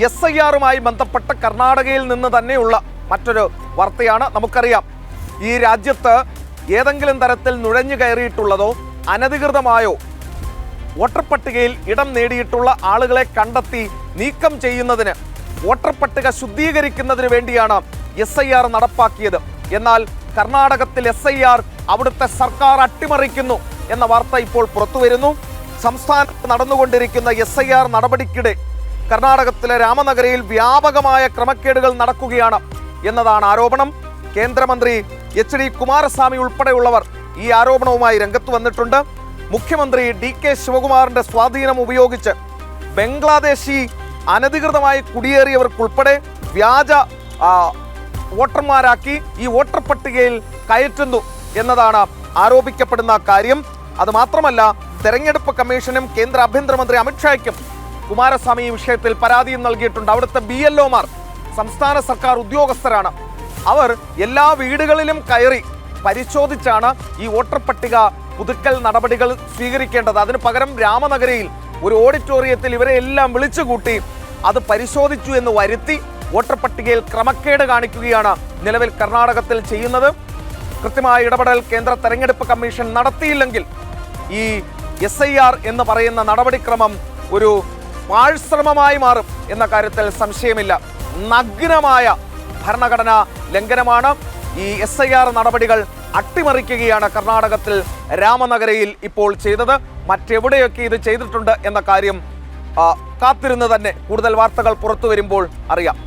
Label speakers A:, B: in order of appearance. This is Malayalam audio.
A: SIRുമായി ബന്ധപ്പെട്ട് കർണാടകയിൽ നിന്ന് തന്നെയുള്ള മറ്റൊരു വാർത്തയാണ്. നമുക്കറിയാം, ഈ രാജ്യത്ത് ഏതെങ്കിലും തരത്തിൽ നുഴഞ്ഞു കയറിയിട്ടുള്ളതോ അനധികൃതമായോ വോട്ടർ പട്ടികയിൽ ഇടം നേടിയിട്ടുള്ള ആളുകളെ കണ്ടെത്തി നീക്കം ചെയ്യുന്നതിന്, വോട്ടർ പട്ടിക ശുദ്ധീകരിക്കുന്നതിന് വേണ്ടിയാണ് SIR നടപ്പാക്കിയത്. എന്നാൽ കർണാടകത്തിൽ SIR അവിടുത്തെ സർക്കാർ അട്ടിമറിക്കുന്നു എന്ന വാർത്ത ഇപ്പോൾ പുറത്തു വരുന്നു. സംസ്ഥാനത്ത് നടന്നുകൊണ്ടിരിക്കുന്ന SIR നടപടിക്കിടെ കർണാടകത്തിലെ രാമനഗരയിൽ വ്യാപകമായ ക്രമക്കേടുകൾ നടക്കുകയാണ് എന്നതാണ് ആരോപണം. കേന്ദ്രമന്ത്രി HD കുമാരസ്വാമി ഉൾപ്പെടെയുള്ളവർ ഈ ആരോപണവുമായി രംഗത്ത് വന്നിട്ടുണ്ട്. മുഖ്യമന്ത്രി DK ശിവകുമാറിന്റെ സ്വാധീനം ഉപയോഗിച്ച് ബംഗ്ലാദേശി അനധികൃതമായി കുടിയേറിയവർക്കുൾപ്പെടെ വ്യാജ വോട്ടർമാരാക്കി ഈ വോട്ടർ പട്ടികയിൽ കയറ്റുന്നു എന്നതാണ് ആരോപിക്കപ്പെടുന്ന കാര്യം. അതുമാത്രമല്ല, തെരഞ്ഞെടുപ്പ് കമ്മീഷനും കേന്ദ്ര ആഭ്യന്തരമന്ത്രി അമിത്ഷായ്ക്കും കുമാരസ്വാമി ഈ വിഷയത്തിൽ പരാതിയും നൽകിയിട്ടുണ്ട്. അവിടുത്തെ BLOമാർ സംസ്ഥാന സർക്കാർ ഉദ്യോഗസ്ഥരാണ്. അവർ എല്ലാ വീടുകളിലും കയറി പരിശോധിച്ചാണ് ഈ വോട്ടർ പട്ടിക പുതുക്കൽ നടപടികൾ സ്വീകരിക്കേണ്ടത്. അതിനു പകരം രാമനഗരയിൽ ഒരു ഓഡിറ്റോറിയത്തിൽ ഇവരെ എല്ലാം വിളിച്ചുകൂട്ടി അത് പരിശോധിച്ചു എന്ന് വരുത്തി വോട്ടർ പട്ടികയിൽ ക്രമക്കേട് കാണിക്കുകയാണ് നിലവിൽ കർണാടകത്തിൽ ചെയ്യുന്നത്. കൃത്യമായ ഇടപെടൽ കേന്ദ്ര തെരഞ്ഞെടുപ്പ് കമ്മീഷൻ നടത്തിയില്ലെങ്കിൽ ഈ SIR എന്ന് പറയുന്ന നടപടിക്രമം ഒരു പാഴ്ശ്രമമായി മാറും എന്ന കാര്യത്തിൽ സംശയമില്ല. നഗ്നമായ ഭരണഘടനാ ലംഘനമാണ്. ഈ SIR നടപടികൾ അട്ടിമറിക്കുകയാണ് കർണാടകത്തിൽ രാമനഗരയിൽ ഇപ്പോൾ ചെയ്തത്. മറ്റെവിടെയൊക്കെ ഇത് ചെയ്തിട്ടുണ്ട് എന്ന കാര്യം കാത്തിരുന്ന് തന്നെ കൂടുതൽ വാർത്തകൾ പുറത്തു വരുമ്പോൾ അറിയാം.